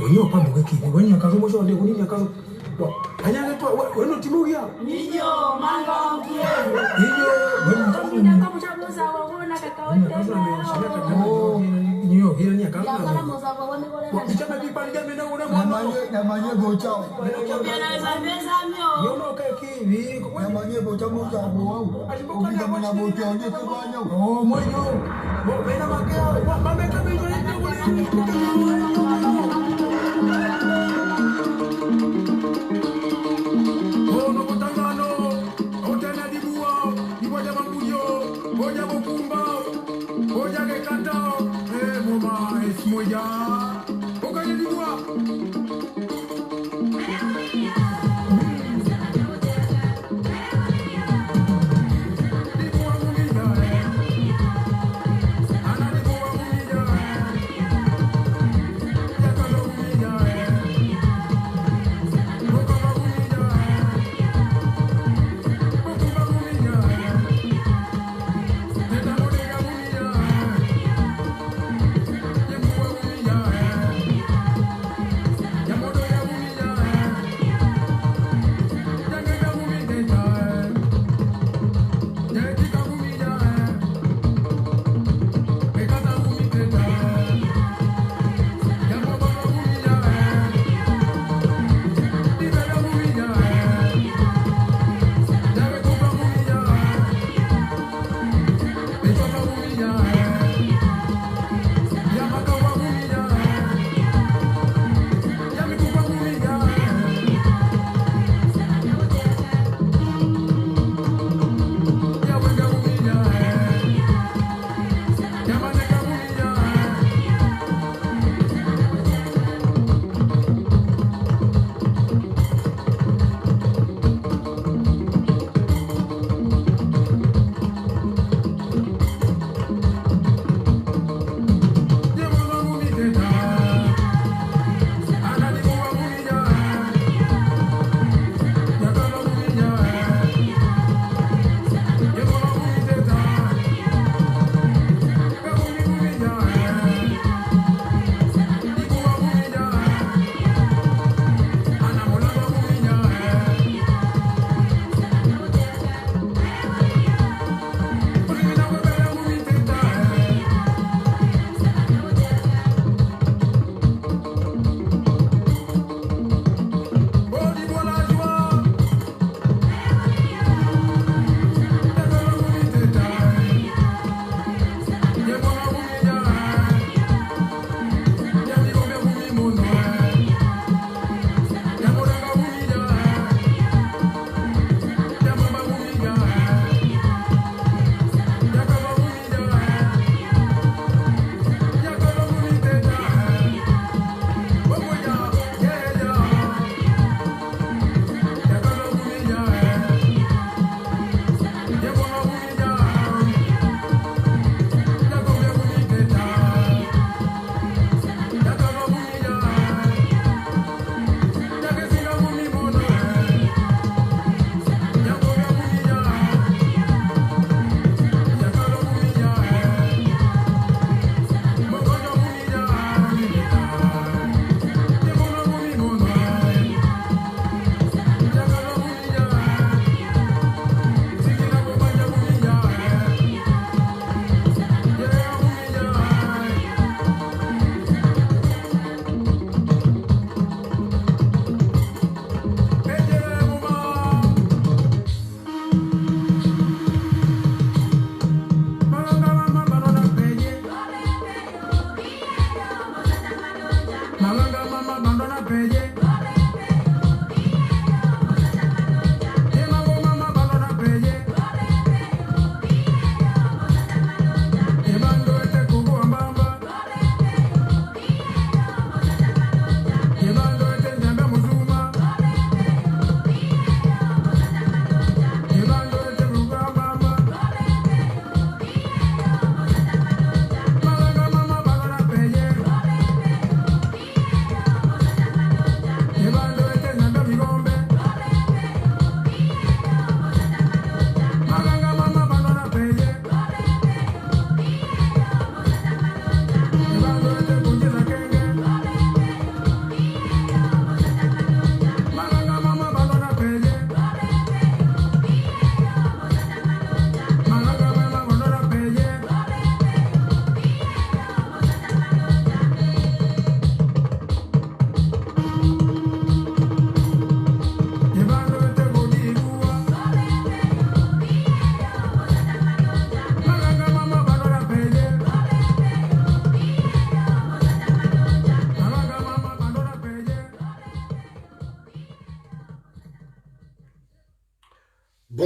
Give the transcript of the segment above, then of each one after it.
Wenyewe pambo kiki. Wenyewe kazo mwisho ndio kunini kazo. Anyanga tu wewe timugia. Niyo manga ngie. Niyo wewe Ndio kama chabuza waona kaka wote. Niyo hila ni akaza. Ya kala moza kwa wani bora. Kichama kipali game na una mwana. Na manye gochao. Kobia na meza mio. Yono kiki. Na manye gochao moza wao. Ukija mwana gochao ndio kufanya. Oh moyo. Wewe makao. Mama kama hiyo ndio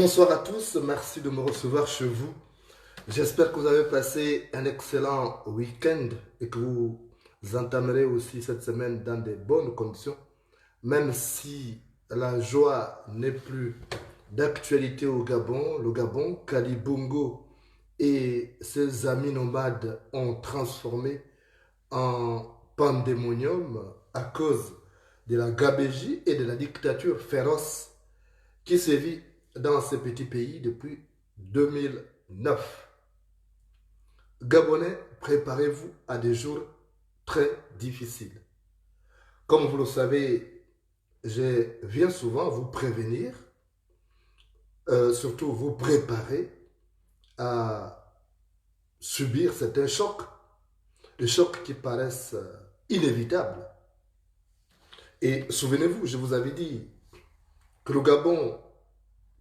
Bonsoir à tous, merci de me recevoir chez vous. J'espère que vous avez passé un excellent week-end et que vous entamerez aussi cette semaine dans de bonnes conditions, même si la joie n'est plus d'actualité au Gabon. Le Gabon, Kali Bongo et ses amis nomades ont transformé en pandémonium à cause de la gabégie et de la dictature féroce qui sévit dans ce petit pays depuis 2009. Gabonais, préparez-vous à des jours très difficiles. Comme vous le savez, je viens souvent vous prévenir, surtout vous préparer à subir certains chocs, des chocs qui paraissent inévitables. Et souvenez-vous, je vous avais dit que le Gabon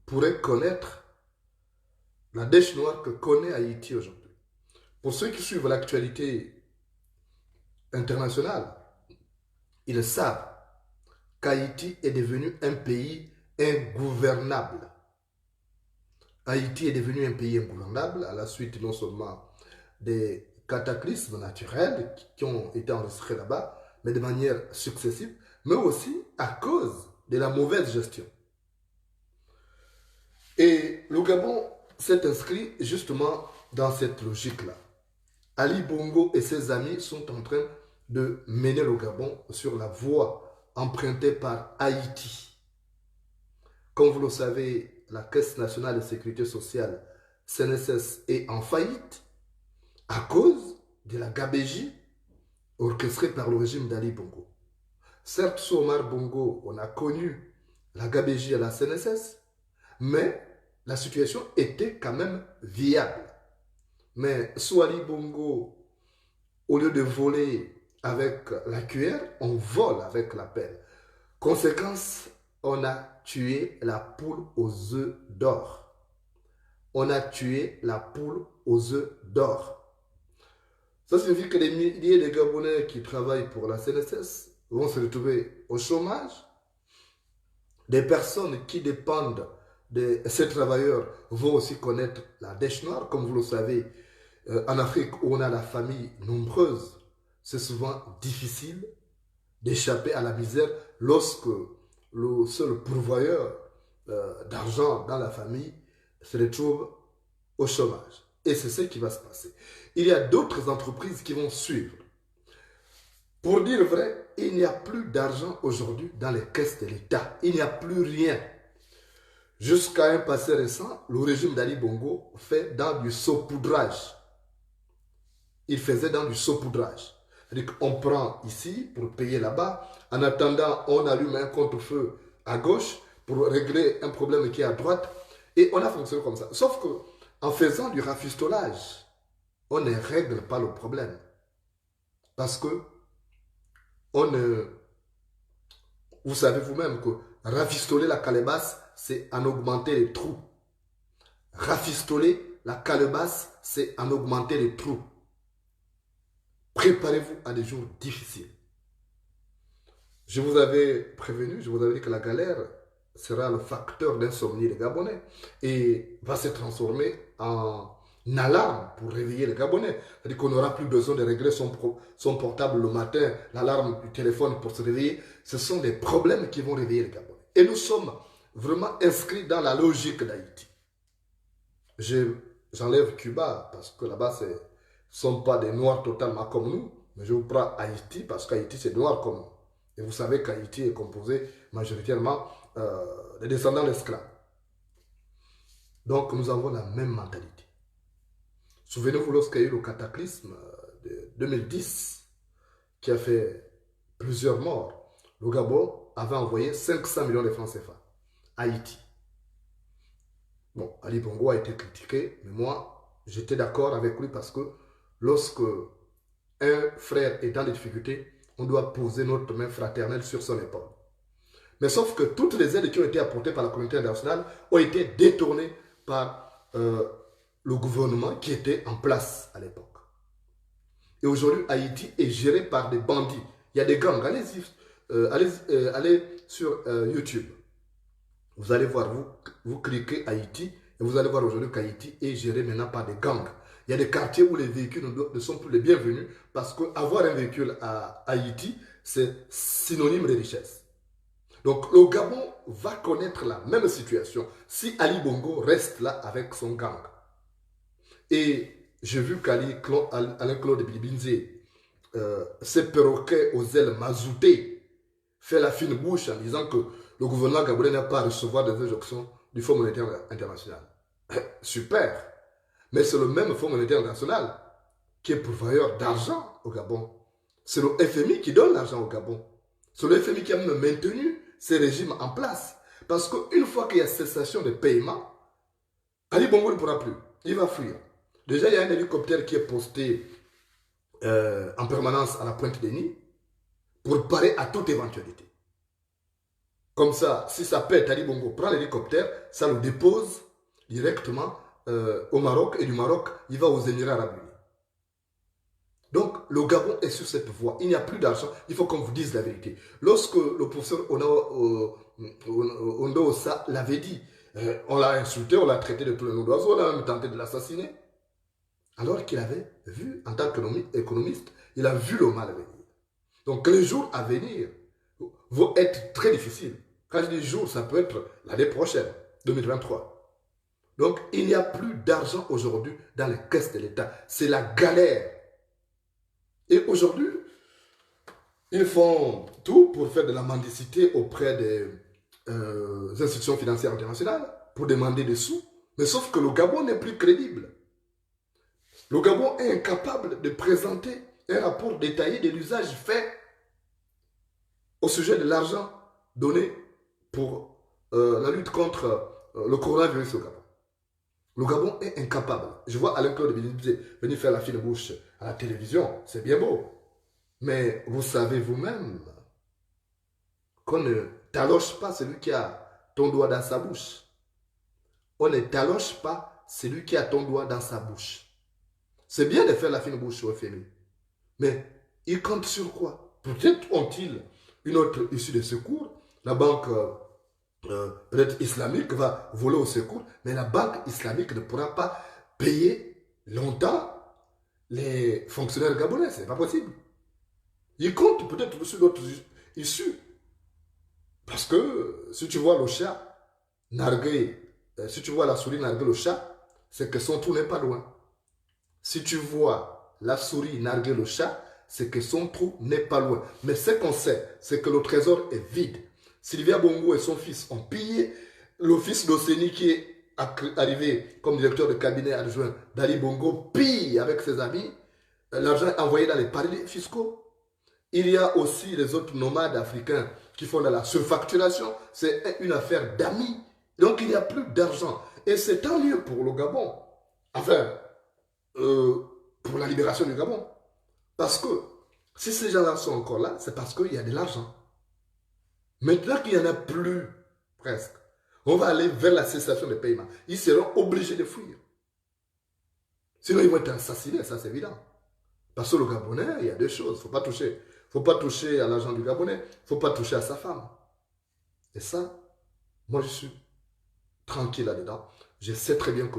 pourrait connaître la dèche noire que connaît Haïti aujourd'hui. Pour ceux qui suivent l'actualité internationale, ils savent qu'Haïti est devenu un pays ingouvernable. Haïti est devenu un pays ingouvernable à la suite non seulement des cataclysmes naturels qui ont été enregistrés là-bas, mais de manière successive, mais aussi à cause de la mauvaise gestion. Et le Gabon s'est inscrit justement dans cette logique-là. Ali Bongo et ses amis sont en train de mener le Gabon sur la voie empruntée par Haïti. Comme vous le savez, la Caisse nationale de sécurité sociale, CNSS, est en faillite à cause de la gabégie orchestrée par le régime d'Ali Bongo. Certes, sous Omar Bongo, on a connu la gabégie à la CNSS, mais la situation était quand même viable. Mais sous Ali Bongo, au lieu de voler avec la cuillère, on vole avec la pelle. Conséquence, on a tué la poule aux œufs d'or. On a tué la poule aux œufs d'or. Ça signifie que les milliers de Gabonais qui travaillent pour la CNSS vont se retrouver au chômage. Des personnes qui dépendent de ces travailleurs vont aussi connaître la dèche noire. Comme vous le savez, en Afrique où on a la famille nombreuse, c'est souvent difficile d'échapper à la misère lorsque le seul pourvoyeur d'argent dans la famille se retrouve au chômage. Et c'est ce qui va se passer. Il y a d'autres entreprises qui vont suivre. Pour dire vrai, il n'y a plus d'argent aujourd'hui dans les caisses de l'État. Il n'y a plus rien. Jusqu'à un passé récent, le régime d'Ali Bongo fait dans du saupoudrage. Il faisait dans du saupoudrage. C'est-à-dire qu'on prend ici pour payer là-bas. En attendant, on allume un contre-feu à gauche pour régler un problème qui est à droite. Et on a fonctionné comme ça. Sauf que en faisant du rafistolage, on ne règle pas le problème. Parce que vous savez vous-même que rafistoler la calebasse, c'est en augmenter les trous. Rafistoler la calebasse, c'est en augmenter les trous. Préparez-vous à des jours difficiles. Je vous avais prévenu, je vous avais dit que la galère sera le facteur d'insomnie des Gabonais et va se transformer en alarme pour réveiller les Gabonais. C'est-à-dire qu'on n'aura plus besoin de régler son portable le matin, l'alarme du téléphone pour se réveiller. Ce sont des problèmes qui vont réveiller les Gabonais. Et nous sommes vraiment inscrits dans la logique d'Haïti. J'enlève Cuba parce que là-bas, ce ne sont pas des Noirs totalement comme nous, mais je vous prends Haïti parce qu'Haïti, c'est noir comme nous. Et vous savez qu'Haïti est composé majoritairement des descendants d'esclaves. Donc, nous avons la même mentalité. Souvenez-vous lorsqu'il y a eu le cataclysme de 2010 qui a fait plusieurs morts, le Gabon avait envoyé 500 millions de francs CFA à Haïti. Bon, Ali Bongo a été critiqué, mais moi, j'étais d'accord avec lui parce que lorsque un frère est dans des difficultés, on doit poser notre main fraternelle sur son épaule. Mais sauf que toutes les aides qui ont été apportées par la communauté internationale ont été détournées par le gouvernement qui était en place à l'époque. Et aujourd'hui, Haïti est géré par des bandits. Il y a des gangs. Allez sur YouTube. Vous allez voir, vous cliquez Haïti et vous allez voir aujourd'hui qu'Haïti est géré maintenant par des gangs. Il y a des quartiers où les véhicules ne sont plus les bienvenus parce qu'avoir un véhicule à Haïti, c'est synonyme de richesse. Donc le Gabon va connaître la même situation si Ali Bongo reste là avec son gang. Et j'ai vu qu'Alain-Claude Bilibinze, ces perroquets aux ailes mazoutées, fait la fine bouche en disant que le gouvernement gabonais n'a pas à recevoir des injonctions du Fonds monétaire international. Super. Mais c'est le même Fonds monétaire international qui est pourvoyeur d'argent au Gabon. C'est le FMI qui donne l'argent au Gabon. C'est le FMI qui a même maintenu ces régimes en place. Parce qu'une fois qu'il y a cessation de paiement, Ali Bongo ne pourra plus. Il va fuir. Déjà, il y a un hélicoptère qui est posté en permanence à la Pointe-Denis pour parer à toute éventualité. Comme ça, si ça pète, Ali Bongo prend l'hélicoptère, ça le dépose directement au Maroc, et du Maroc, il va aux Émirats Arabes Unis. Donc, le Gabon est sur cette voie. Il n'y a plus d'argent. Il faut qu'on vous dise la vérité. Lorsque le professeur Ondo Ossa l'avait dit, on l'a insulté, on l'a traité de tous les noms d'oiseaux, on a même tenté de l'assassiner. Alors qu'il avait vu, en tant qu'économiste, il a vu le mal venir. Donc, les jours à venir vont être très difficiles. Quand je dis jours, ça peut être l'année prochaine, 2023. Donc, il n'y a plus d'argent aujourd'hui dans les caisses de l'État. C'est la galère. Et aujourd'hui, ils font tout pour faire de la mendicité auprès des institutions financières internationales, pour demander des sous. Mais sauf que le Gabon n'est plus crédible. Le Gabon est incapable de présenter un rapport détaillé de l'usage fait au sujet de l'argent donné pour la lutte contre le coronavirus au Gabon. Le Gabon est incapable. Je vois Alain-Claude Bilibinze venir faire la fine bouche à la télévision. C'est bien beau. Mais vous savez vous-même qu'on ne taloche pas celui qui a ton doigt dans sa bouche. On ne taloche pas celui qui a ton doigt dans sa bouche. C'est bien de faire la fine bouche au FMI. Mais ils comptent sur quoi? Peut-être ont-ils une autre issue de secours. La banque peut-être islamique va voler au secours, mais la banque islamique ne pourra pas payer longtemps les fonctionnaires gabonais. Ce n'est pas possible. Ils comptent peut-être sur d'autres issues. Parce que si tu vois le chat narguer, si tu vois la souris narguer le chat, c'est que son trou n'est pas loin. Si tu vois la souris narguer le chat, c'est que son trou n'est pas loin. Mais ce qu'on sait, c'est que le trésor est vide. Sylvia Bongo et son fils ont pillé. L'office d'Océanie qui est arrivé comme directeur de cabinet adjoint d'Ali Bongo pille avec ses amis. L'argent est envoyé dans les paradis fiscaux. Il y a aussi les autres nomades africains qui font de la surfacturation. C'est une affaire d'amis. Donc il n'y a plus d'argent. Et c'est tant mieux pour le Gabon. Enfin, pour la libération du Gabon. Parce que si ces gens-là sont encore là, c'est parce qu'il y a de l'argent. Maintenant qu'il n'y en a plus, presque, on va aller vers la cessation des paiements. Ils seront obligés de fuir. Sinon, ils vont être assassinés, ça c'est évident. Parce que le Gabonais, il y a deux choses. Il ne faut pas toucher. Il ne faut pas toucher à l'argent du Gabonais. Il ne faut pas toucher à sa femme. Et ça, moi je suis tranquille là-dedans. Je sais très bien que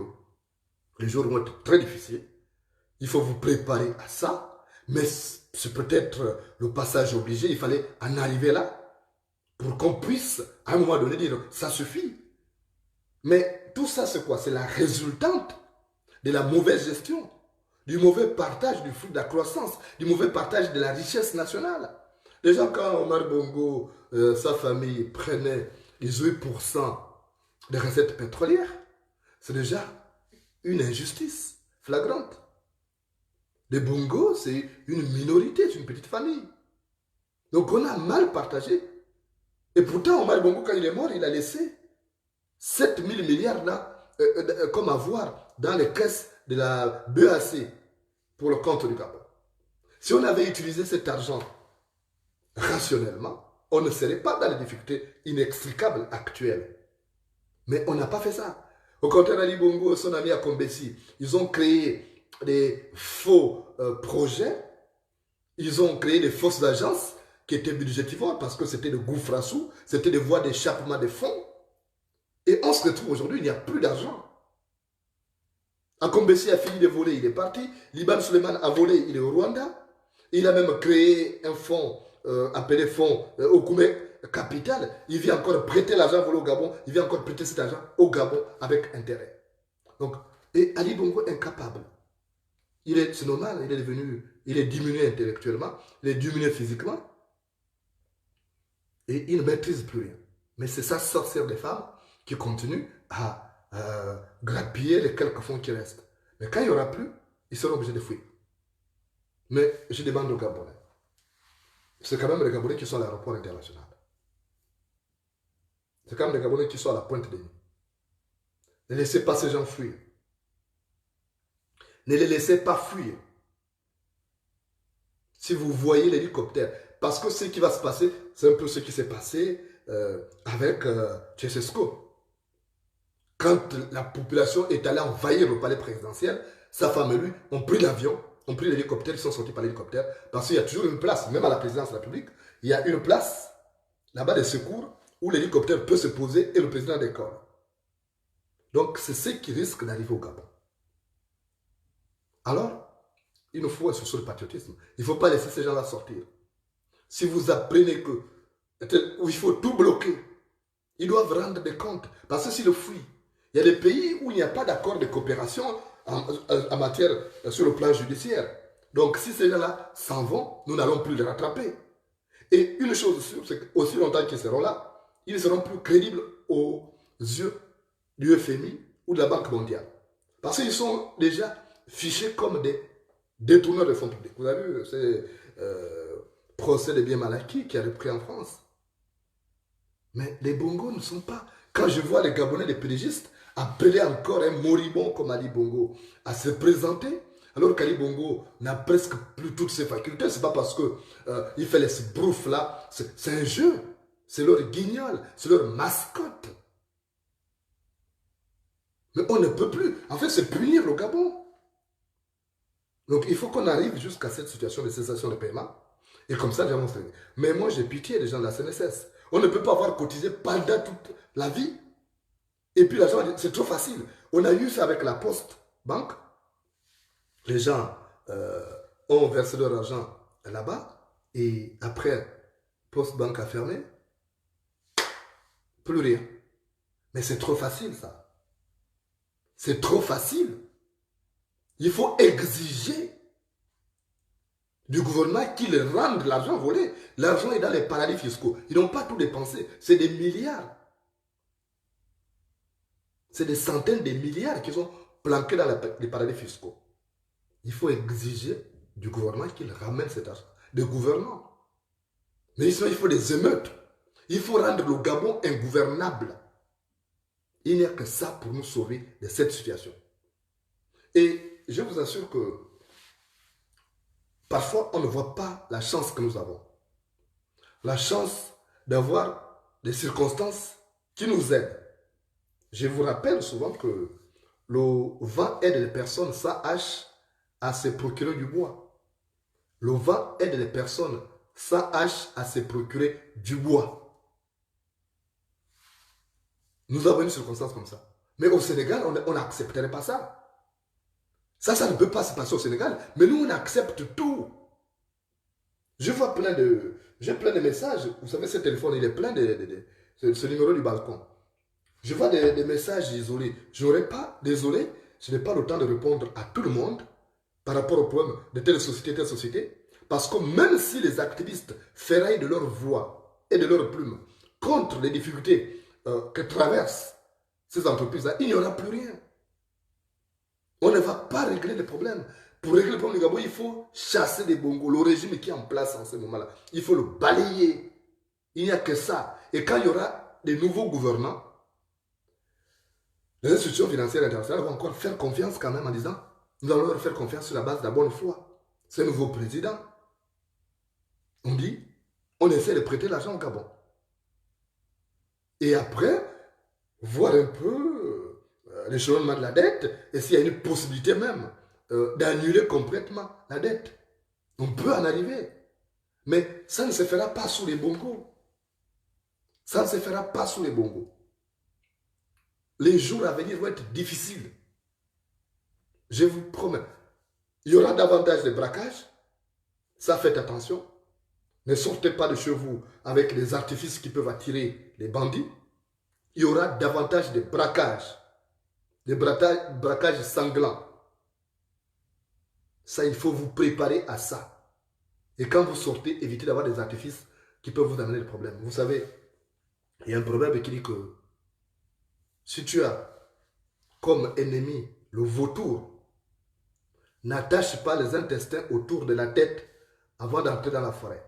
les jours vont être très difficiles. Il faut vous préparer à ça. Mais c'est peut-être le passage obligé. Il fallait en arriver là pour qu'on puisse, à un moment donné, dire ça suffit. Mais tout ça, c'est quoi? C'est la résultante de la mauvaise gestion, du mauvais partage du fruit de la croissance, du mauvais partage de la richesse nationale. Déjà, quand Omar Bongo, sa famille, prenait les 8% des recettes pétrolières, c'est déjà une injustice flagrante. Les Bongo, c'est une minorité, c'est une petite famille. Donc on a mal partagé. Et pourtant, Omar Bongo, quand il est mort, il a laissé 7 000 milliards là, comme avoir dans les caisses de la BAC pour le compte du Gabon. Si on avait utilisé cet argent rationnellement, on ne serait pas dans les difficultés inextricables actuelles. Mais on n'a pas fait ça. Au contraire, Ali Bongo et son ami Akombesi, ils ont créé des faux projets, ils ont créé des fausses agences qui étaient budgétivores parce que c'était des gouffres à sous, c'était des voies d'échappement des fonds. Et on se retrouve aujourd'hui, il n'y a plus d'argent. Akombesi a fini de voler, il est parti. Liban Suleiman a volé, il est au Rwanda. Il a même créé un fonds appelé fonds Okume Capital. Il vient encore prêter l'argent volé au Gabon. Il vient encore prêter cet argent au Gabon avec intérêt. Donc, et Ali Bongo est incapable. C'est normal, il est diminué intellectuellement, il est diminué physiquement. Et il ne maîtrise plus rien. Mais c'est sa sorcière des femmes qui continue à grappiller les quelques fonds qui restent. Mais quand il n'y aura plus, ils seront obligés de fuir. Mais je demande aux Gabonais. C'est quand même les Gabonais qui sont à l'aéroport international. C'est quand même les Gabonais qui sont à la pointe des nuits. Ne laissez pas ces gens fuir. Ne les laissez pas fuir. Si vous voyez l'hélicoptère, parce que ce qui va se passer, c'est un peu ce qui s'est passé avec Ceausescu. Quand la population est allée envahir le palais présidentiel, sa femme et lui ont pris l'avion, ont pris l'hélicoptère, ils sont sortis par l'hélicoptère, parce qu'il y a toujours une place, même à la présidence de la République, il y a une place, là-bas des secours, où l'hélicoptère peut se poser et le président décolle. Donc c'est ce qui risque d'arriver au Gabon. Alors, il nous faut sur le patriotisme. Il ne faut pas laisser ces gens-là sortir. Si vous apprenez que il faut tout bloquer, ils doivent rendre des comptes. Parce que s'ils le fuient, il y a des pays où il n'y a pas d'accord de coopération en matière sur le plan judiciaire. Donc si ces gens-là s'en vont, nous n'allons plus les rattraper. Et une chose sûre, c'est qu'aussi longtemps qu'ils seront là, ils ne seront plus crédibles aux yeux du FMI ou de la Banque mondiale. Parce qu'ils sont déjà fichés comme des détourneurs de fonds publics. Vous avez vu, c'est procès des biens mal acquis qui a repris en France. Mais les Bongos ne sont pas... Quand je vois les Gabonais, les pédégistes, appeler encore un moribond comme Ali Bongo à se présenter, alors qu'Ali Bongo n'a presque plus toutes ses facultés, c'est pas parce qu'il fait les broufs là, c'est un jeu, c'est leur guignol, c'est leur mascotte. Mais on ne peut plus. En fait, c'est punir le Gabon. Donc, il faut qu'on arrive jusqu'à cette situation de cessation de paiement. Et comme ça, les gens vont se réunir. Mais moi, j'ai pitié des gens de la CNSS. On ne peut pas avoir cotisé pendant toute la vie. Et puis, l'argent, c'est trop facile. On a eu ça avec la Poste Banque. Les gens ont versé leur argent là-bas. Et après, Poste Banque a fermé. Plus rien. Mais c'est trop facile, ça. C'est trop facile. Il faut exiger du gouvernement qu'il rende l'argent volé. L'argent est dans les paradis fiscaux. Ils n'ont pas tout dépensé. C'est des milliards. C'est des centaines de milliards qui sont planqués dans les paradis fiscaux. Il faut exiger du gouvernement qu'il ramène cet argent. Des gouvernants. Mais sinon, il faut des émeutes. Il faut rendre le Gabon ingouvernable. Il n'y a que ça pour nous sauver de cette situation. Et je vous assure que parfois, on ne voit pas la chance que nous avons. La chance d'avoir des circonstances qui nous aident. Je vous rappelle souvent que le vent aide les personnes sans hache à se procurer du bois. Le vent aide les personnes sans hache à se procurer du bois. Nous avons une circonstance comme ça. Mais au Sénégal, on n'accepterait pas ça. Ça ne peut pas se passer au Sénégal. Mais nous, on accepte tout. Je vois j'ai plein de messages. Vous savez, ce téléphone, il est plein ce numéro du balcon. Je vois des messages isolés. Désolé, je n'ai pas le temps de répondre à tout le monde par rapport au problème de telle société. Parce que même si les activistes ferraillent de leur voix et de leur plume contre les difficultés que traversent ces entreprises-là, il n'y aura plus rien. On ne va pas régler les problèmes. Pour régler le problème du Gabon, il faut chasser des Bongos. Le régime qui est en place en ce moment-là, il faut le balayer. Il n'y a que ça. Et quand il y aura des nouveaux gouvernants, les institutions financières internationales vont encore faire confiance quand même en disant nous allons leur faire confiance sur la base de la bonne foi. Ce nouveau président, on dit, on essaie de prêter l'argent au Gabon. Et après, voir un peu l'échelonnement de la dette et s'il y a une possibilité même d'annuler complètement la dette. On peut en arriver. Mais ça ne se fera pas sous les Bongos. Ça ne se fera pas sous les Bongos. les jours à venir vont être difficiles. Je vous promets. Il y aura davantage de braquages. Ça, faites attention. Ne sortez pas de chez vous avec les artifices qui peuvent attirer les bandits. Il y aura davantage de braquages. Des braquages sanglants. Ça, il faut vous préparer à ça. Et quand vous sortez, évitez d'avoir des artifices qui peuvent vous amener des problèmes. Vous savez, il y a un proverbe qui dit que si tu as comme ennemi le vautour, n'attache pas les intestins autour de la tête avant d'entrer dans la forêt.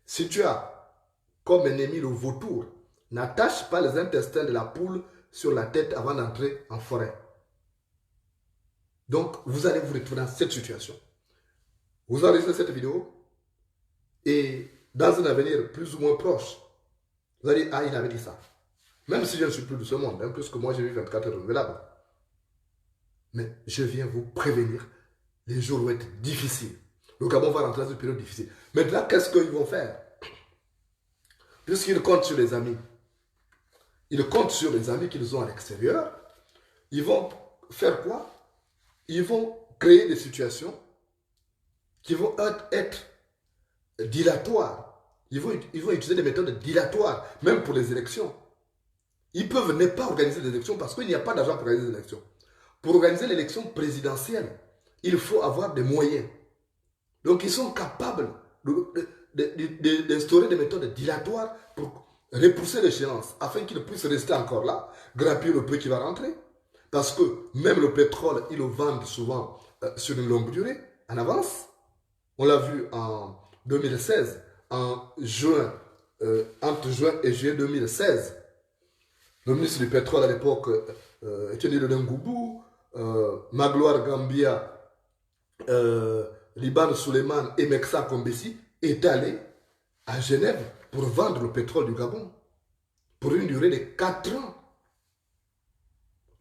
Si tu as comme ennemi le vautour, n'attache pas les intestins de la poule sur la tête avant d'entrer en forêt. Donc, vous allez vous retrouver dans cette situation. Vous enregistrez cette vidéo et dans un avenir plus ou moins proche, vous allez dire, ah, il avait dit ça. Même si je ne suis plus de ce monde, puisque moi j'ai eu 24 heures renouvelables. Mais je viens vous prévenir, les jours vont être difficiles. Le Gabon va rentrer dans une période difficile. Maintenant, qu'est-ce qu'ils vont faire? Puisqu'ils comptent sur les amis, ils comptent sur les amis qu'ils ont à l'extérieur, ils vont faire quoi? Ils vont créer des situations qui vont être dilatoires. Ils vont utiliser des méthodes dilatoires, même pour les élections. Ils peuvent ne pas organiser des élections parce qu'il n'y a pas d'argent pour organiser des élections. Pour organiser l'élection présidentielle, il faut avoir des moyens. Donc, ils sont capables d'instaurer des méthodes dilatoires pour repousser l'échéance afin qu'ils puissent rester encore là, grappiller le peu qui va rentrer. Parce que même le pétrole, ils le vendent souvent sur une longue durée, en avance. On l'a vu en 2016, en juin, entre juin et juillet 2016. Le ministre du pétrole à l'époque, Etienne Ngoubou, Magloire Gambia, Liban Suleiman et Meksa Kombesi est allé à Genève pour vendre le pétrole du Gabon pour une durée de 4 ans.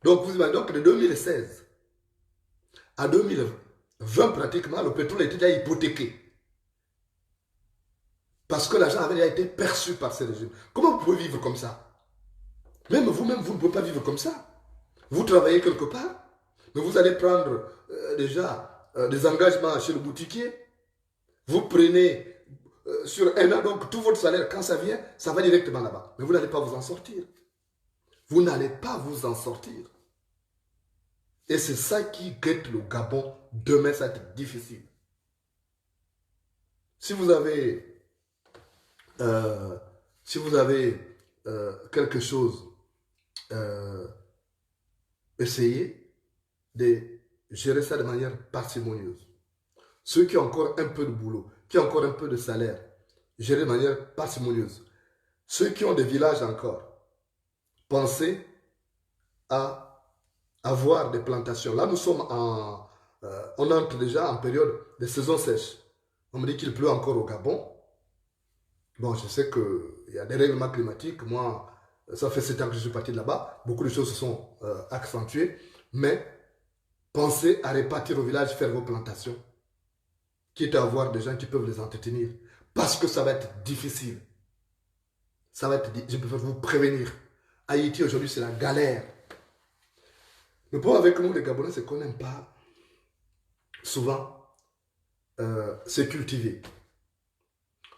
Donc, vous imaginez donc de 2016 à 2020 pratiquement, le pétrole était déjà hypothéqué. Parce que l'argent avait déjà été perçu par ces régimes. Comment vous pouvez vivre comme ça? Même vous-même, vous ne pouvez pas vivre comme ça. Vous travaillez quelque part, mais vous allez prendre déjà des engagements chez le boutiquier. Vous prenez sur un an, donc tout votre salaire, quand ça vient, ça va directement là-bas. Mais vous n'allez pas vous en sortir. Vous n'allez pas vous en sortir. Et c'est ça qui guette le Gabon. Demain, ça va être difficile. Si vous avez quelque chose, essayez de gérer ça de manière parcimonieuse. Ceux qui ont encore un peu de boulot, qui ont encore un peu de salaire, gérez de manière parcimonieuse. Ceux qui ont des villages encore, pensez à avoir des plantations. Là, nous sommes on entre déjà en période de saison sèche. On me dit qu'il pleut encore au Gabon. Bon, je sais qu'il y a des règlements climatiques. Moi, ça fait 7 ans que je suis parti de là-bas. Beaucoup de choses se sont accentuées. Mais pensez à répartir au village, faire vos plantations. Quitte à avoir des gens qui peuvent les entretenir. Parce que ça va être difficile. Ça va être, je peux vous prévenir. Haïti, aujourd'hui, c'est la galère. Le problème avec nous, les Gabonais, c'est qu'on n'aime pas souvent se cultiver.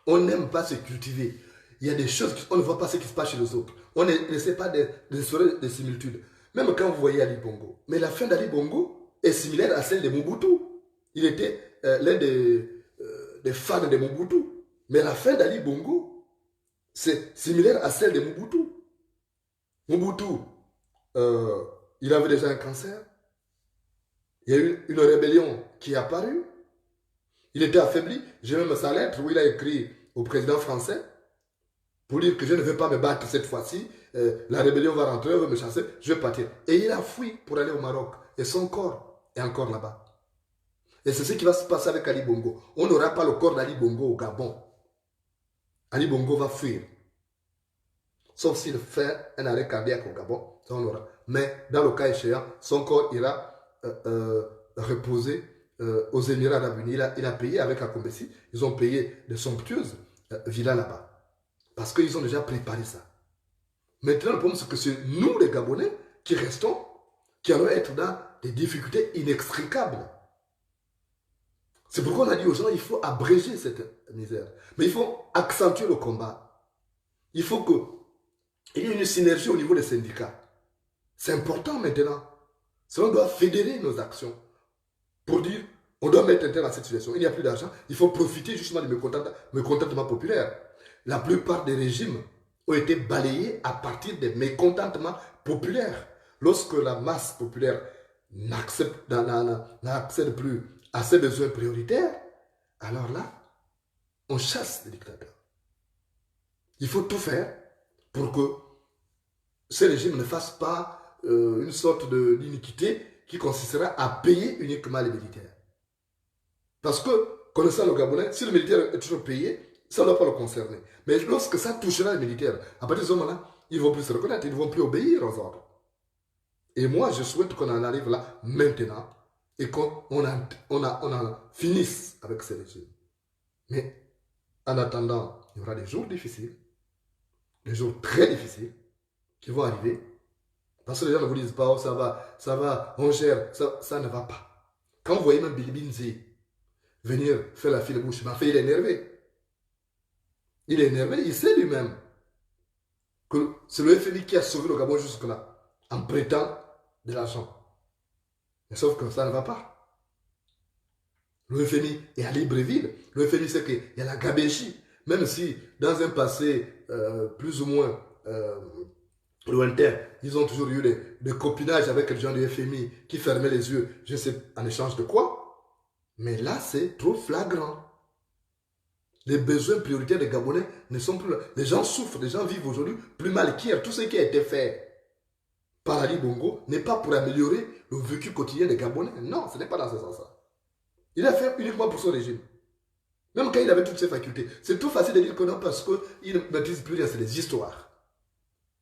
On n'aime pas se cultiver. Il y a des choses, on ne voit pas ce qui se passe chez les autres. On n'essaie pas d'instaurer des similitudes. Même quand vous voyez Ali Bongo. Mais la fin d'Ali Bongo est similaire à celle de Mobutu. Il était l'un des fans de Mobutu. Mais la fin d'Ali Bongo, c'est similaire à celle de Mobutu. Mobutu, il avait déjà un cancer. Il y a eu une rébellion qui est apparue. Il était affaibli. J'ai même sa lettre où il a écrit au président français pour dire que je ne veux pas me battre cette fois-ci. La rébellion va rentrer, on veut me chasser, je vais partir. Et il a fui pour aller au Maroc. Et son corps est encore là-bas. Et c'est ce qui va se passer avec Ali Bongo. On n'aura pas le corps d'Ali Bongo au Gabon. Ali Bongo va fuir. Sauf s'il fait un arrêt cardiaque au Gabon, ça on l'aura. Mais dans le cas échéant, son corps ira reposer aux Émirats Arabes Unis. Il a payé avec Akombesi, ils ont payé de somptueuses villas là-bas. Parce qu'ils ont déjà préparé ça. Maintenant, le problème, c'est que c'est nous, les Gabonais, qui restons, qui allons être dans des difficultés inextricables. C'est pourquoi on a dit aux gens, il faut abréger cette misère. Mais il faut accentuer le combat. Il faut qu'il y ait une synergie au niveau des syndicats. C'est important maintenant. Cela doit fédérer nos actions pour dire, on doit mettre un terme à cette situation. Il n'y a plus d'argent, il faut profiter justement du mécontentement populaire. La plupart des régimes ont été balayés à partir des mécontentements populaires. Lorsque la masse populaire n'accède plus à ses besoins prioritaires, alors là, on chasse les dictateurs. Il faut tout faire pour que ces régimes ne fassent pas une sorte d'iniquité qui consistera à payer uniquement les militaires. Parce que, connaissant le Gabonais, si le militaire est toujours payé, ça ne doit pas le concerner. Mais lorsque ça touchera les militaires, à partir de ce moment-là, ils ne vont plus se reconnaître, ils ne vont plus obéir aux ordres. Et moi, je souhaite qu'on en arrive là maintenant et qu'on en finisse avec ces régimes. Mais en attendant, il y aura des jours difficiles, des jours très difficiles qui vont arriver. Parce que les gens ne vous disent pas, oh, ça va, on gère, ça ne va pas. Quand vous voyez même Billy Binzi venir faire la file bouche, il est énervé. Il est énervé, il sait lui-même que c'est le FMI qui a sauvé le Gabon jusque-là, en prêtant de l'argent. Mais sauf que ça ne va pas. Le FMI est à Libreville. Le FMI sait qu'il y a la gabégie. Même si, dans un passé plus ou moins lointain, ils ont toujours eu des copinages avec les gens du FMI qui fermaient les yeux, je ne sais en échange de quoi. Mais là, c'est trop flagrant. Les besoins prioritaires des Gabonais ne sont plus là. Les gens souffrent, les gens vivent aujourd'hui plus mal qu'hier. Tout ce qui a été fait par Ali Bongo n'est pas pour améliorer le vécu quotidien des Gabonais. Non, ce n'est pas dans ce sens-là. Il a fait uniquement pour son régime. Même quand il avait toutes ses facultés. C'est tout facile de dire que non parce qu'il ne maîtrise plus rien, c'est des histoires.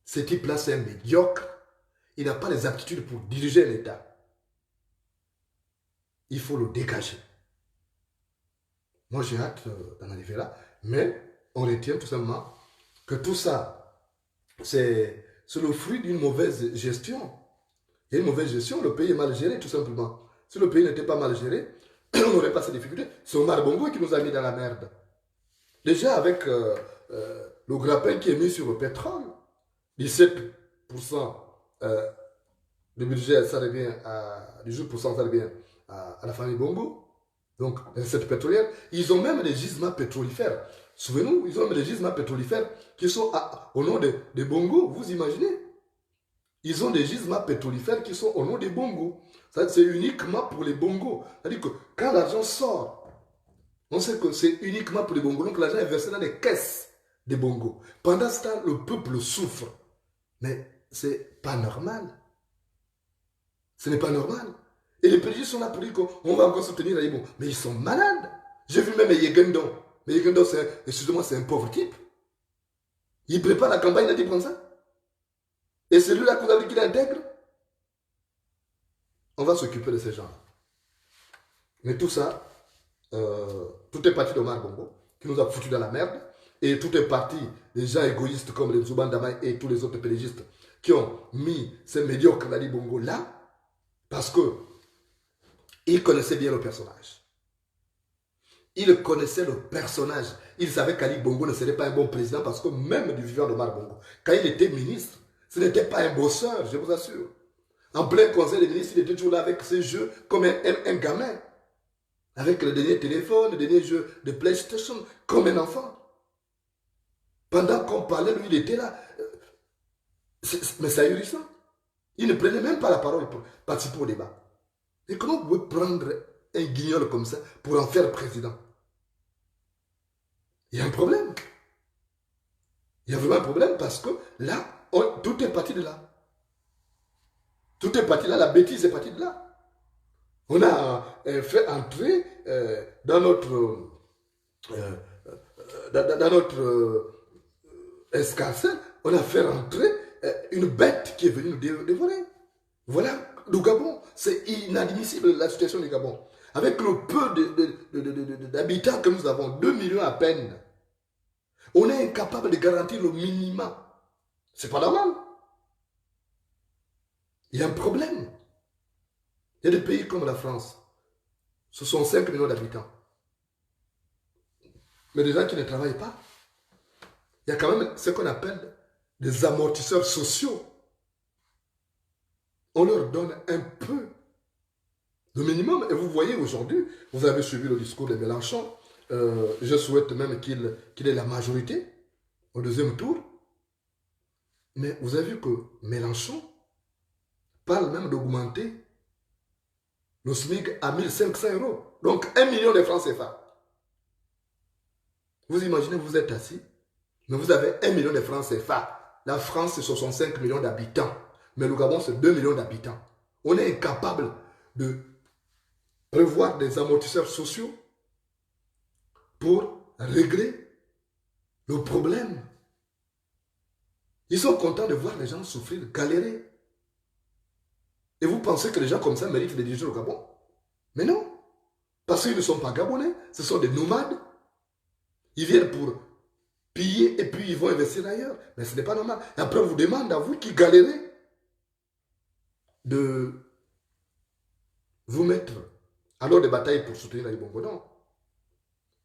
Ce type-là, c'est un médiocre. Il n'a pas les aptitudes pour diriger l'État. Il faut le dégager. Moi, j'ai hâte d'en arriver là. Mais on retient tout simplement que tout ça, c'est le fruit d'une mauvaise gestion. Il y a une mauvaise gestion, le pays est mal géré, tout simplement. Si le pays n'était pas mal géré, on n'aurait pas ces difficultés. C'est Omar Bongo qui nous a mis dans la merde. Déjà, avec le grappin qui est mis sur le pétrole, 17% du budget, ça revient à 18%, ça revient à la famille Bongo. Donc, cette pétrolière, ils ont même des gisements pétrolifères. Souvenez-vous, ils ont même des gisements pétrolifères qui sont au nom des Bongo, vous imaginez? Ils ont des gisements pétrolifères qui sont au nom des Bongo. C'est uniquement pour les Bongo. C'est-à-dire que quand l'argent sort, on sait que c'est uniquement pour les Bongo. Donc l'argent est versé dans les caisses des Bongo. Pendant ce temps, le peuple souffre. Mais c'est pas normal. Ce n'est pas normal. Et les PDG sont là pour dire qu'on va encore soutenir les Bongo. Mais ils sont malades. J'ai vu même Yegendon. Mais Yegendon, excusez-moi, c'est un pauvre type. Il prépare la campagne, il a dit comme ça. Et celui-là qu'on a dit qu'il intègre, on va s'occuper de ces gens. Mais tout ça, tout est parti d'Omar Bongo, qui nous a foutu dans la merde. Et tout est parti des gens égoïstes comme les Zouban Damaï et tous les autres pédégistes qui ont mis ces médiocres d'Ali Bongo là, parce qu'ils connaissaient bien le personnage. Ils connaissaient le personnage. Ils savaient qu'Ali Bongo ne serait pas un bon président parce que même du vivant d'Omar Bongo, quand il était ministre, ce n'était pas un bosseur, je vous assure. En plein conseil des ministres, il était toujours là avec ses jeux comme un gamin. Avec le dernier téléphone, le dernier jeu de PlayStation, comme un enfant. Pendant qu'on parlait, lui, il était là. Mais c'est ahurissant. Il ne prenait même pas la parole pour participer au débat. Et comment vous pouvez prendre un guignol comme ça pour en faire président? Il y a un problème. Il y a vraiment un problème parce que là, tout est parti de là. Tout est parti de là, la bêtise est partie de là. On a fait entrer dans notre escarcelle, on a fait entrer une bête qui est venue nous dévorer. Voilà le Gabon. C'est inadmissible la situation du Gabon. Avec le peu d'habitants que nous avons, 2 millions à peine, on est incapable de garantir le minimum. C'est pas normal. il y a un problème. Il y a des pays comme la France, ce sont 5 millions d'habitants. Mais des gens qui ne travaillent pas. Il y a quand même ce qu'on appelle des amortisseurs sociaux. On leur donne un peu de minimum. Et vous voyez aujourd'hui, vous avez suivi le discours de Mélenchon. Je souhaite même qu'il ait la majorité au deuxième tour. Mais vous avez vu que Mélenchon parle même d'augmenter le SMIC à 1500 €. Donc 1 million de francs CFA. Vous imaginez, vous êtes assis, mais vous avez 1 million de francs CFA. La France, c'est 65 millions d'habitants. Mais le Gabon, c'est 2 millions d'habitants. On est incapable de prévoir des amortisseurs sociaux pour régler le problème. Ils sont contents de voir les gens souffrir, galérer. Et vous pensez que les gens comme ça méritent de diriger le Gabon? Mais non. Parce qu'ils ne sont pas Gabonais, ce sont des nomades. Ils viennent pour piller et puis ils vont investir ailleurs. Mais ce n'est pas normal. Et après, on vous demande à vous qui galérez de vous mettre à l'ordre de bataille pour soutenir les Bongo. Non.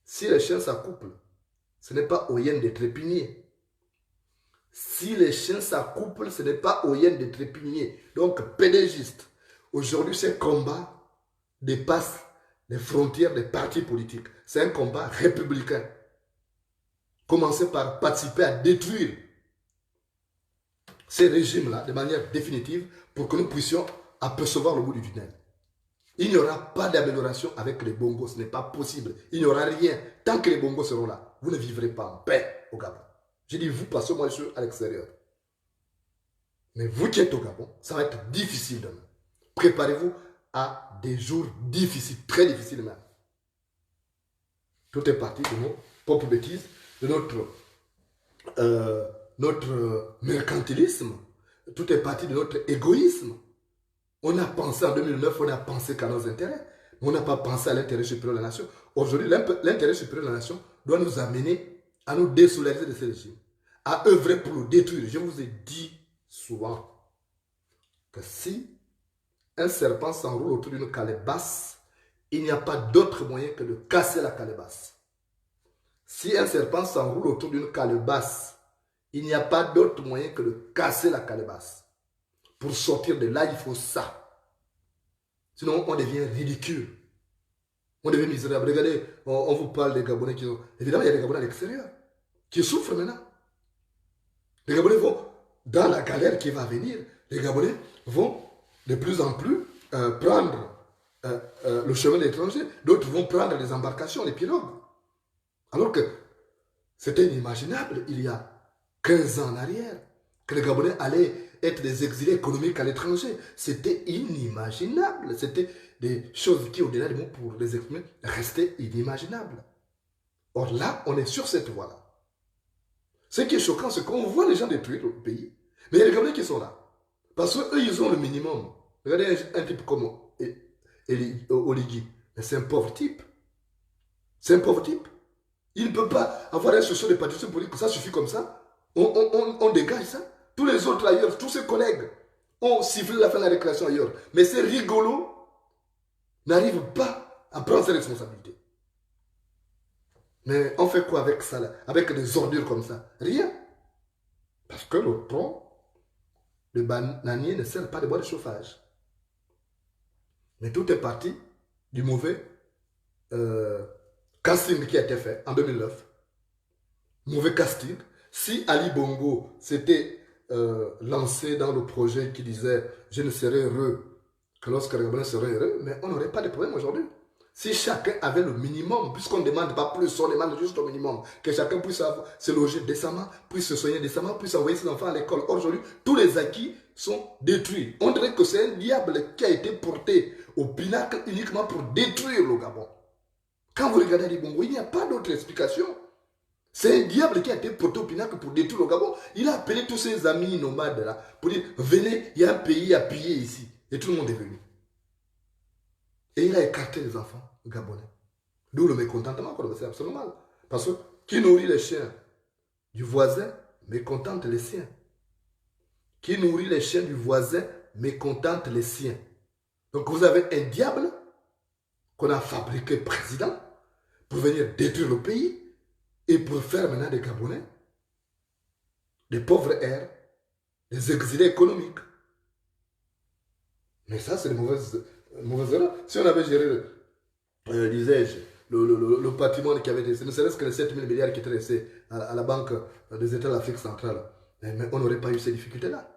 Si les chiens s'accouplent, ce n'est pas aux hyènes de trépigner. Si les chiens s'accouplent, ce n'est pas aux hyènes de trépigner. Donc, pédégiste, aujourd'hui, ce combat dépasse les frontières des partis politiques. C'est un combat républicain. Commencez par participer à détruire ces régimes-là de manière définitive pour que nous puissions apercevoir le bout du tunnel. Il n'y aura pas d'amélioration avec les bongos, ce n'est pas possible. Il n'y aura rien. Tant que les bongos seront là, vous ne vivrez pas en paix au Gabon. Je dis vous parce que moi je suis à l'extérieur. Mais vous qui êtes au Gabon, ça va être difficile demain. Préparez-vous à des jours difficiles, très difficiles même. Tout est parti de nos propres bêtises, de notre mercantilisme. Tout est parti de notre égoïsme. On a pensé en 2009, on a pensé qu'à nos intérêts. Mais on n'a pas pensé à l'intérêt supérieur de la nation. Aujourd'hui, l'intérêt supérieur de la nation doit nous amener à nous désolidariser de ces régimes, à œuvrer pour le détruire. Je vous ai dit souvent que si un serpent s'enroule autour d'une calebasse, il n'y a pas d'autre moyen que de casser la calebasse. Si un serpent s'enroule autour d'une calebasse, il n'y a pas d'autre moyen que de casser la calebasse. Pour sortir de là, il faut ça. Sinon, on devient ridicule. On devient misérable. Regardez, on vous parle des Gabonais qui ont... Évidemment, il y a des Gabonais à l'extérieur qui souffrent maintenant. Les Gabonais vont, dans la galère qui va venir, les Gabonais vont de plus en plus prendre le chemin de l'étranger. D'autres vont prendre les embarcations, les pirogues. Alors que c'était inimaginable il y a 15 ans en arrière que les Gabonais allaient être des exilés économiques à l'étranger. C'était inimaginable. C'était des choses qui, au-delà des mots pour les exprimer, restaient inimaginables. Or là, on est sur cette voie-là. Ce qui est choquant, c'est qu'on voit les gens détruire le pays. Mais il y a les Gabonais qui sont là. Parce qu'eux, ils ont le minimum. Regardez un type comme Oligui. Mais c'est un pauvre type. C'est un pauvre type. Il ne peut pas avoir un socio de partition politique. Ça suffit comme ça. On dégage ça. Tous les autres ailleurs, tous ses collègues ont sifflé la fin de la récréation ailleurs. Mais ces rigolos n'arrivent pas à prendre ses responsabilités. Mais on fait quoi avec ça là? Avec des ordures comme ça? Rien. Parce que le tronc de bananier ne sert pas de bois de chauffage. Mais tout est parti du mauvais casting qui a été fait en 2009. Mauvais casting. Si Ali Bongo s'était lancé dans le projet qui disait « Je ne serai heureux que lorsque les Gabonais seraient heureux », mais on n'aurait pas de problème aujourd'hui. Si chacun avait le minimum, puisqu'on ne demande pas plus, on demande juste le minimum, que chacun puisse se loger décemment, puisse se soigner décemment, puisse envoyer ses enfants à l'école. Aujourd'hui, tous les acquis sont détruits. On dirait que c'est un diable qui a été porté au pinacle uniquement pour détruire le Gabon. Quand vous regardez Ali Bongo, il n'y a pas d'autre explication. C'est un diable qui a été porté au pinacle pour détruire le Gabon. Il a appelé tous ses amis nomades là pour dire « Venez, il y a un pays à piller ici. » Et tout le monde est venu. Et il a écarté les enfants gabonais. D'où le mécontentement qu'on c'est absolument mal. Parce que qui nourrit les chiens du voisin mécontente les siens. Qui nourrit les chiens du voisin mécontente les siens. Donc vous avez un diable qu'on a fabriqué président pour venir détruire le pays et pour faire maintenant des Gabonais, des pauvres airs, des exilés économiques. Mais ça, c'est une mauvaise erreur. Si on avait géré, disais-je, le patrimoine qui avait été, ne serait-ce que les 7 000 milliards qui étaient restés à la Banque des États de l'Afrique centrale, mais on n'aurait pas eu ces difficultés-là.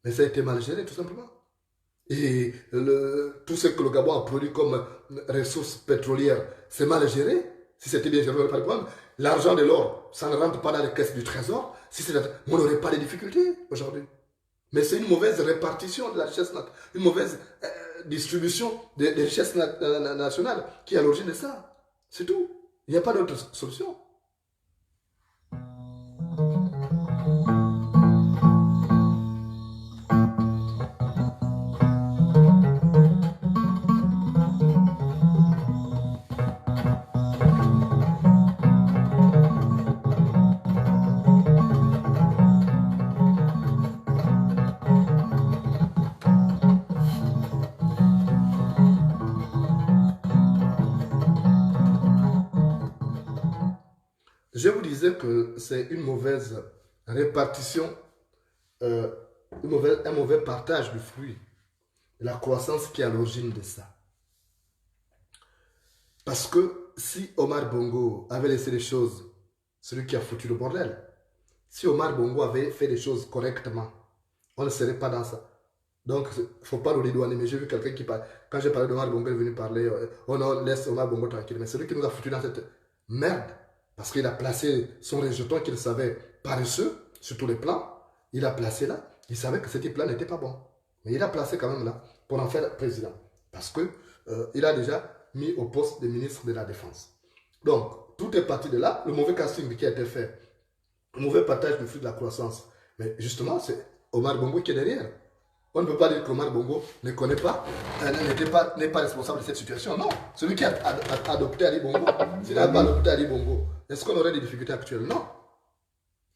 Mais ça a été mal géré, tout simplement. Et tout ce que le Gabon a produit comme ressources pétrolières, c'est mal géré. Si c'était bien géré, on n'aurait pas de problème. L'argent de l'or, ça ne rentre pas dans les caisses du trésor. On n'aurait pas de difficultés aujourd'hui. Mais c'est une mauvaise répartition de la richesse, une mauvaise distribution des richesses nationales qui est à l'origine de ça. C'est tout. Il n'y a pas d'autre solution. Je vous disais que c'est une mauvaise répartition, un mauvais partage du fruit, de la croissance qui est à l'origine de ça. Parce que si Omar Bongo avait laissé les choses, celui qui a foutu le bordel, si Omar Bongo avait fait les choses correctement, on ne serait pas dans ça. Donc, il ne faut pas le dédouaner. Mais j'ai vu quelqu'un qui parle. Quand j'ai parlé d'Omar Bongo, il est venu parler. Oh non, laisse Omar Bongo tranquille. Mais celui qui nous a foutu dans cette merde, parce qu'il a placé son rejeton qu'il savait paresseux sur tous les plans, il a placé là. Il savait que ce type-là n'était pas bon. Mais il a placé quand même là pour en faire président. Parce qu'il a déjà mis au poste de ministre de la Défense. Donc, tout est parti de là. Le mauvais casting qui a été fait, le mauvais partage du flux de la croissance. Mais justement, c'est Omar Bongo qui est derrière. On ne peut pas dire qu'Omar Bongo ne connaît pas, n'est pas responsable de cette situation. Non, celui qui a adopté Ali Bongo, s'il n'a pas adopté Ali Bongo, est-ce qu'on aurait des difficultés actuelles? Non.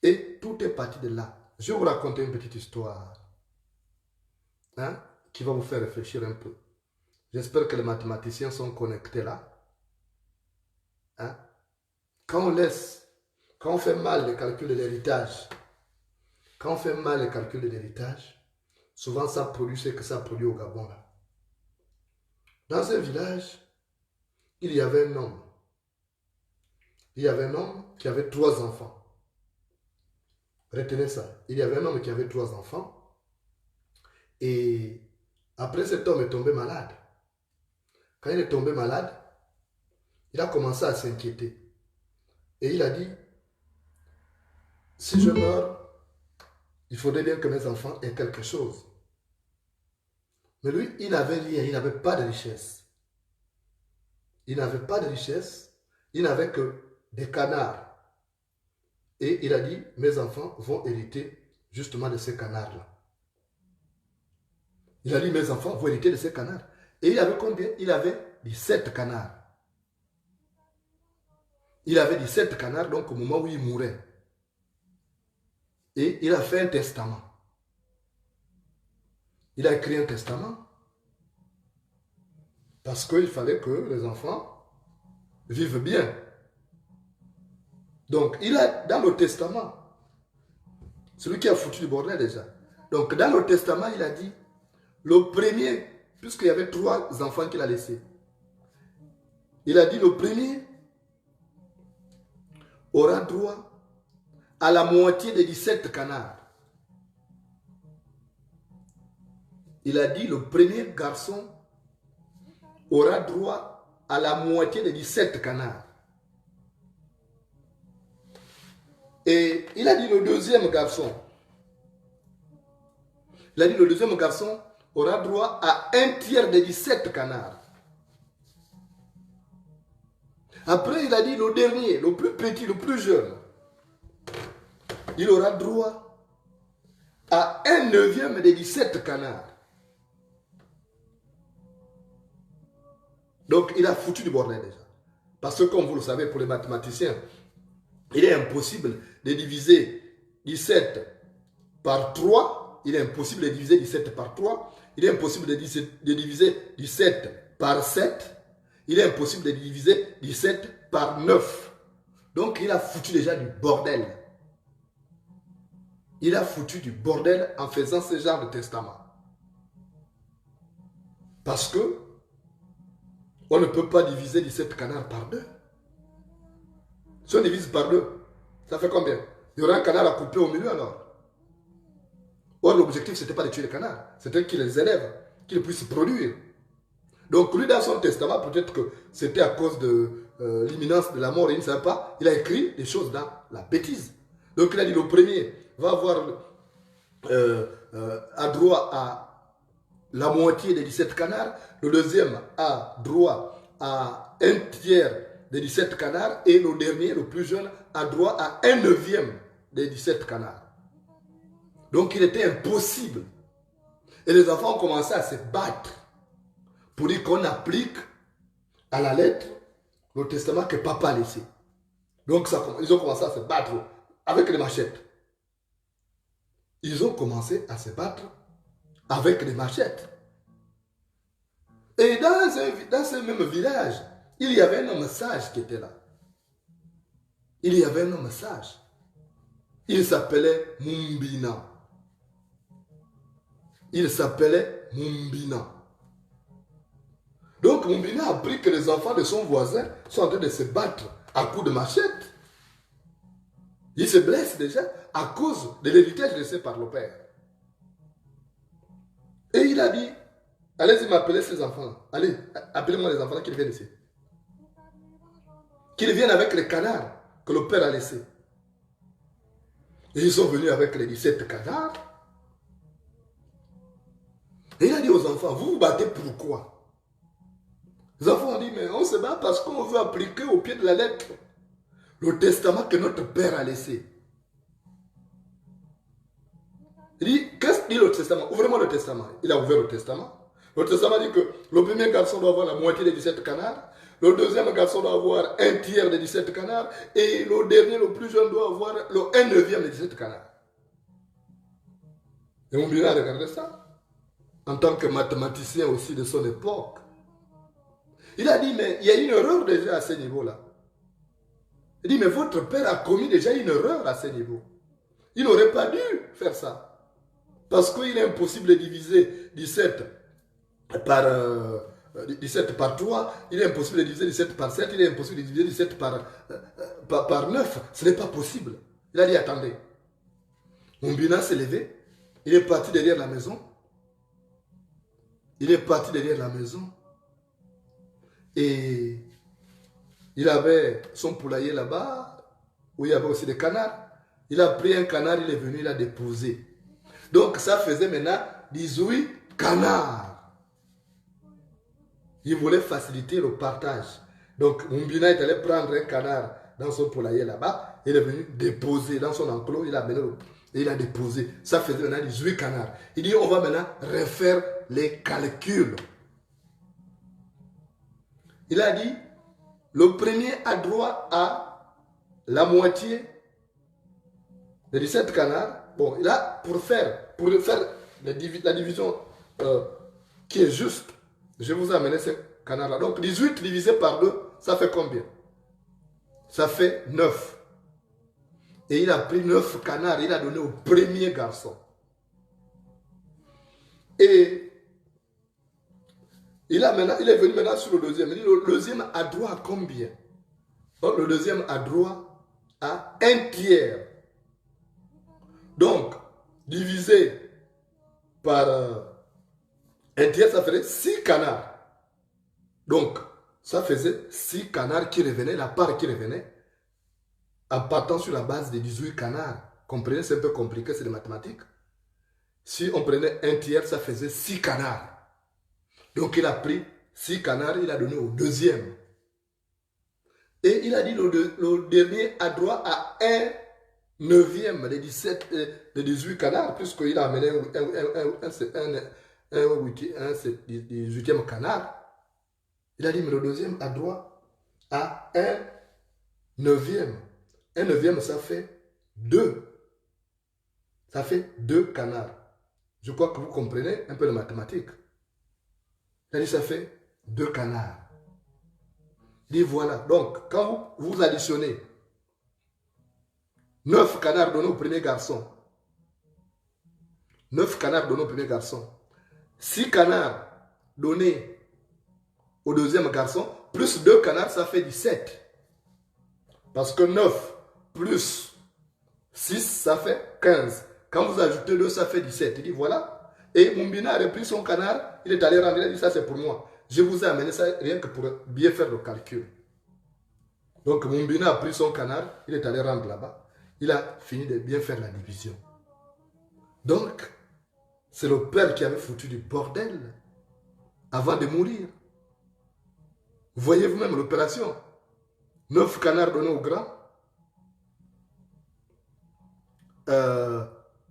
Et tout est parti de là. Je vais vous raconter une petite histoire qui va vous faire réfléchir un peu. J'espère que les mathématiciens sont connectés là. Quand on fait mal les calculs de l'héritage, souvent ça produit ce que ça produit au Gabon là. Dans un village, il y avait un homme. Il y avait un homme qui avait 3 enfants. Retenez ça. Il y avait un homme qui avait 3 enfants. Et après, cet homme est tombé malade. Quand il est tombé malade, il a commencé à s'inquiéter. Et il a dit, si je meurs, il faudrait bien que mes enfants aient quelque chose. Mais lui, il n'avait rien, il n'avait pas de richesse. Il n'avait pas de richesse, il n'avait que des canards. Et il a dit, mes enfants vont hériter justement de ces canards-là. Il a dit, mes enfants vont hériter de ces canards. Et il avait combien? Il avait 17 canards. Il avait 17 canards, donc au moment où il mourait. Et il a fait un testament. Il a écrit un testament. Parce qu'il fallait que les enfants vivent bien. Donc, il a, dans le testament, celui qui a foutu du bordel déjà. Donc, dans le testament, il a dit, le premier, puisqu'il y avait 3 enfants qu'il a laissés, il a dit, le premier aura droit à la moitié des 17 canards. Il a dit, le premier garçon aura droit à la moitié des 17 canards. Et il a dit le deuxième garçon. Il a dit le deuxième garçon aura droit à 1/3 des 17 canards. Après, il a dit le dernier, le plus petit, le plus jeune, il aura droit à 1/9 des 17 canards. Donc, il a foutu du bordel déjà. Parce que, comme vous le savez, pour les mathématiciens, il est impossible de diviser 17 par 3 il est impossible de diviser 17 par 3. Il est impossible de diviser 17 par 7. Il est impossible de diviser 17 par 9. Donc, il a foutu déjà du bordel. Il a foutu du bordel en faisant ce genre de testament. Parce que on ne peut pas diviser 17 canards par 2. Si on divise par 2, ça fait combien? Il y aura un canard à couper au milieu alors. Or, l'objectif, ce n'était pas de tuer les canards. C'était qu'ils les élèvent, qu'ils puissent produire. Donc, lui, dans son testament, peut-être que c'était à cause de l'imminence de la mort, il ne savait pas. Il a écrit des choses dans la bêtise. Donc, il a dit, le premier va avoir droit à la moitié des 17 canards. Le deuxième a droit à un tiers des 17 canards. Et le dernier, le plus jeune, a droit à 1/9 des 17 canards. Donc, il était impossible. Et les enfants ont commencé à se battre pour dire qu'on applique à la lettre le testament que papa a laissé. Donc, ils ont commencé à se battre avec les machettes. Ils ont commencé à se battre avec les machettes. Et dans ce même village, il y avait un homme sage qui était là. Il y avait un homme sage. Il s'appelait Mumbina. Il s'appelait Mumbina. Donc Mumbina a appris que les enfants de son voisin sont en train de se battre à coups de machette. Il se blesse déjà à cause de l'héritage laissé par le père. Et il a dit, allez-y m'appeler ces enfants. Allez, appelez-moi les enfants qui viennent ici. Qu'ils viennent avec les canards que le père a laissés. Et ils sont venus avec les 17 canards. Et il a dit aux enfants, vous vous battez pourquoi? Les enfants ont dit, mais on se bat parce qu'on veut appliquer au pied de la lettre le testament que notre père a laissé. Il dit, qu'est-ce que dit le testament? Ouvrez-moi le testament. Il a ouvert le testament. Le testament dit que le premier garçon doit avoir la moitié des 17 canards. Le deuxième garçon doit avoir un tiers des 17 canards. Et le dernier, le plus jeune, doit avoir le 1/9 des 17 canards. Et on vient regarder ça. En tant que mathématicien aussi de son époque. Il a dit, mais il y a une erreur déjà à ce niveau-là. Il dit, mais votre père a commis déjà une erreur à ce niveau. Il n'aurait pas dû faire ça. Parce qu'il est impossible de diviser 17 par 3, il est impossible de diviser 17 par 7, il est impossible de diviser 17 par 9. Ce n'est pas possible. Il a dit, attendez. Mumbina s'est levé, il est parti derrière la maison. Il est parti derrière la maison. Et il avait son poulailler là-bas, où il y avait aussi des canards. Il a pris un canard, il est venu, il a déposé. Donc ça faisait maintenant 18 canards. Il voulait faciliter le partage. Donc Mumbina est allé prendre un canard dans son poulailler là-bas. Il est venu déposer dans son enclos, il a amené et il a déposé. Ça faisait maintenant 18 canards. Il dit, on va maintenant refaire les calculs. Il a dit, le premier a droit à la moitié de 17 canards. Bon, là, pour faire la division qui est juste, je vous ai amené ce canard-là. Donc, 18 divisé par 2, ça fait combien? Ça fait 9. Et il a pris 9 canards, il a donné au premier garçon. Et il est venu maintenant sur le deuxième. Il dit, le deuxième a droit à combien? Donc, le deuxième a droit à un tiers. Donc, divisé par un tiers, ça ferait 6 canards. Donc, ça faisait 6 canards qui revenaient, la part qui revenait, en partant sur la base des 18 canards. Comprenez, c'est un peu compliqué, c'est des mathématiques. Si on prenait un tiers, ça faisait 6 canards. Donc, il a pris 6 canards, il a donné au deuxième. Et il a dit, le dernier a droit à 1/9 des 18 canards, puisqu'il a amené un 18e canard. Il a dit, mais le deuxième a droit à 1/9. 1/9, ça fait 2. Ça fait 2 canards. Je crois que vous comprenez un peu la mathématique. C'est-à-dire ça fait 2 canards. Il dit voilà. Donc, quand vous additionnez 9 canards donnés au premier garçon, 9 canards donnés au premier garçon, 6 canards donnés au deuxième garçon, plus 2 canards, ça fait 17. Parce que 9 plus 6, ça fait 15. Quand vous ajoutez 2, ça fait 17. Il dit voilà. Et Mumbina a repris son canard, il est allé rendre, il a dit ça c'est pour moi. Je vous ai amené ça rien que pour bien faire le calcul. Donc Mumbina a pris son canard, il est allé rendre là-bas. Il a fini de bien faire la division. Donc, c'est le père qui avait foutu du bordel avant de mourir. Vous voyez vous-même l'opération. 9 canards donnés au grand.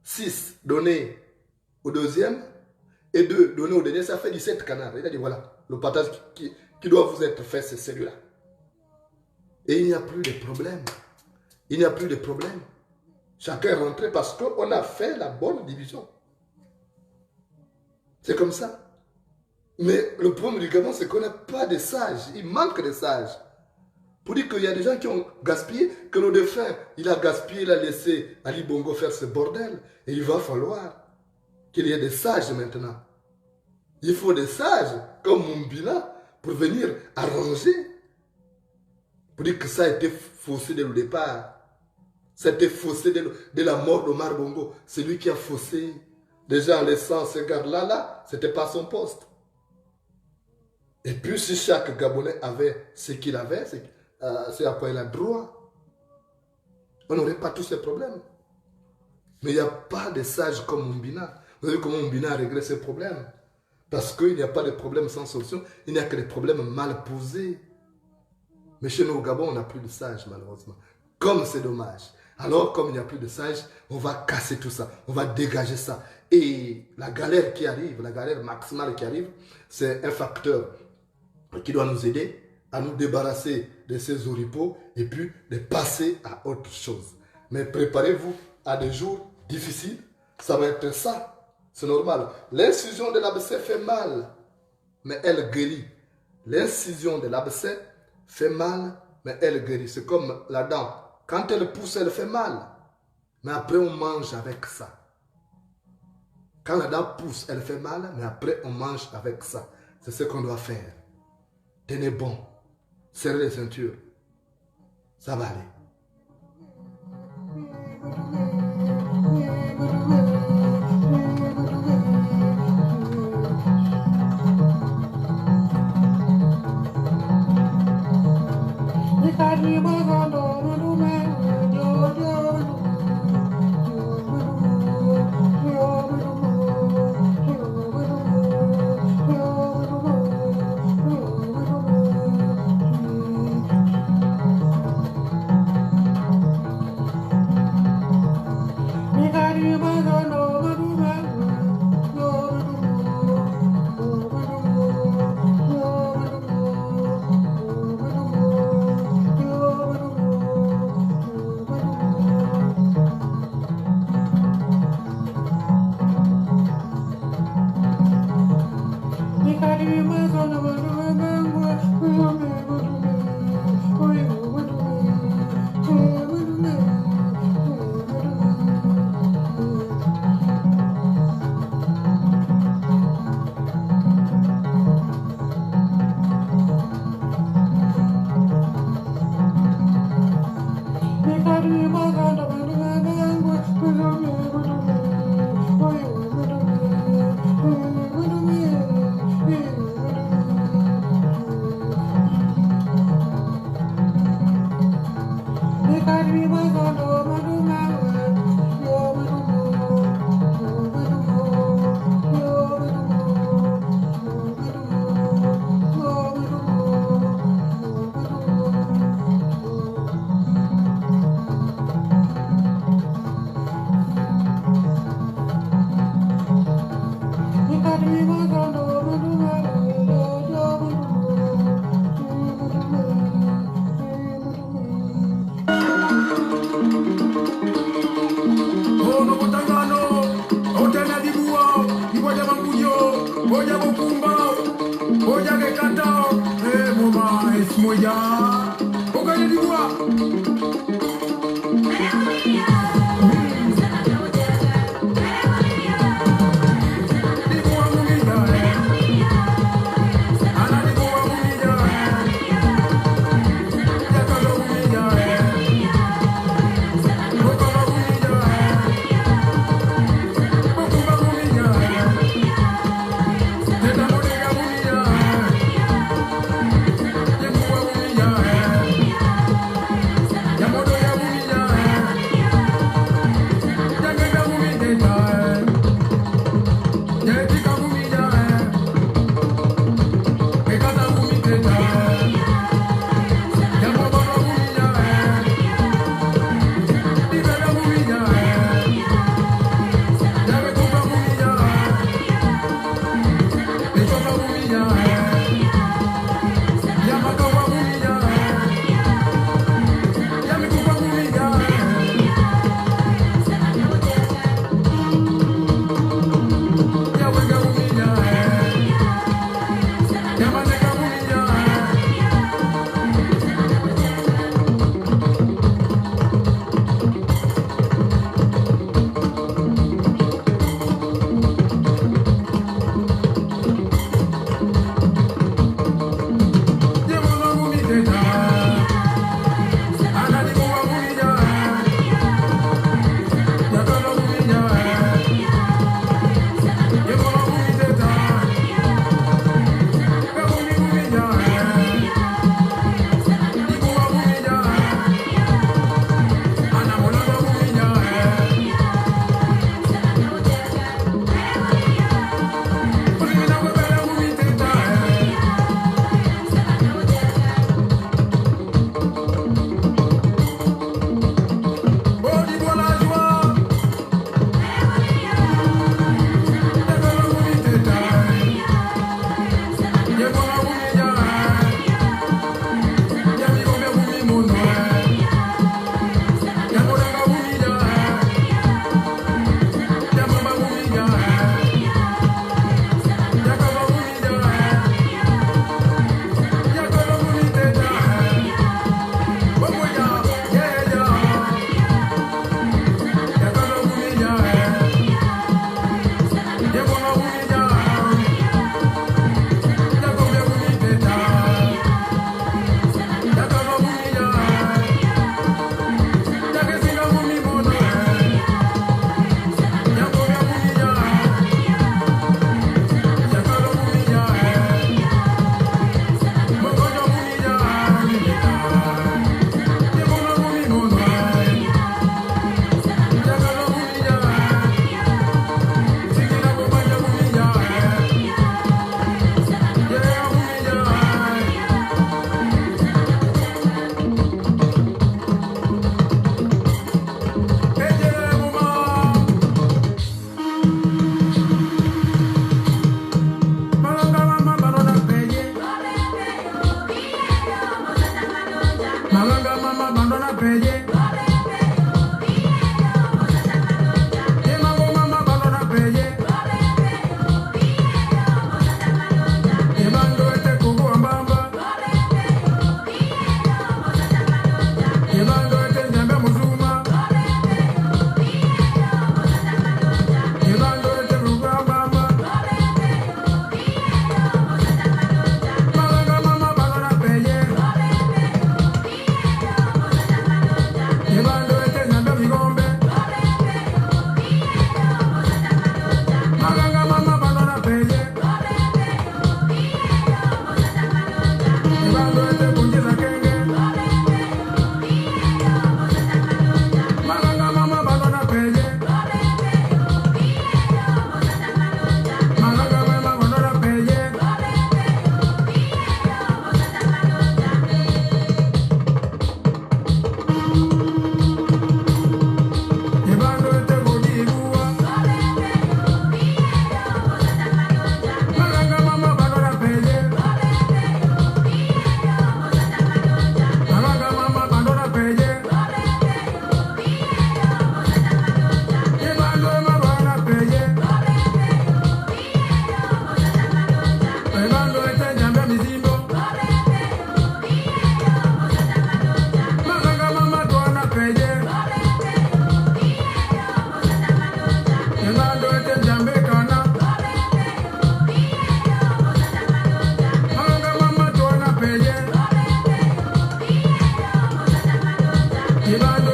6 donnés au deuxième. Et 2 donnés au dernier. Ça fait 17 canards. Il a dit voilà, le partage qui doit vous être fait, c'est celui-là. Et il n'y a plus de problème. Il n'y a plus de problème. Chacun est rentré parce qu'on a fait la bonne division. C'est comme ça. Mais le problème du Gabon, c'est qu'on n'a pas de sages. Il manque de sages. Pour dire qu'il y a des gens qui ont gaspillé, que nos défunts, il a gaspillé, il a laissé Ali Bongo faire ce bordel. Et il va falloir qu'il y ait des sages maintenant. Il faut des sages comme Mumbina pour venir arranger. Pour dire que ça a été faussé dès le départ. Ça a été faussé dès la mort d'Omar Bongo. C'est lui qui a faussé. Déjà en laissant ce gars-là, ce n'était pas son poste. Et puis si chaque Gabonais avait ce qu'il avait, c'est à quoi il a droit, on n'aurait pas tous ces problèmes. Mais il n'y a pas de sages comme Mumbina. Vous savez comment Mumbina a réglé ces problèmes? Parce qu'il n'y a pas de problème sans solution, il n'y a que des problèmes mal posés. Mais chez nous au Gabon, on n'a plus de sages malheureusement. Comme c'est dommage. Alors, comme il n'y a plus de sages, on va casser tout ça. On va dégager ça. Et la galère qui arrive, la galère maximale qui arrive, c'est un facteur qui doit nous aider à nous débarrasser de ces oripeaux et puis de passer à autre chose. Mais préparez-vous à des jours difficiles. Ça va être ça. C'est normal. L'incision de l'abcès fait mal, mais elle guérit. L'incision de l'abcès fait mal, mais elle guérit. C'est comme la dent. Quand elle pousse, elle fait mal. Mais après, on mange avec ça. Quand la dent pousse, elle fait mal, mais après, on mange avec ça. C'est ce qu'on doit faire. Tenez bon. Serrez les ceintures. Ça va aller. Ibana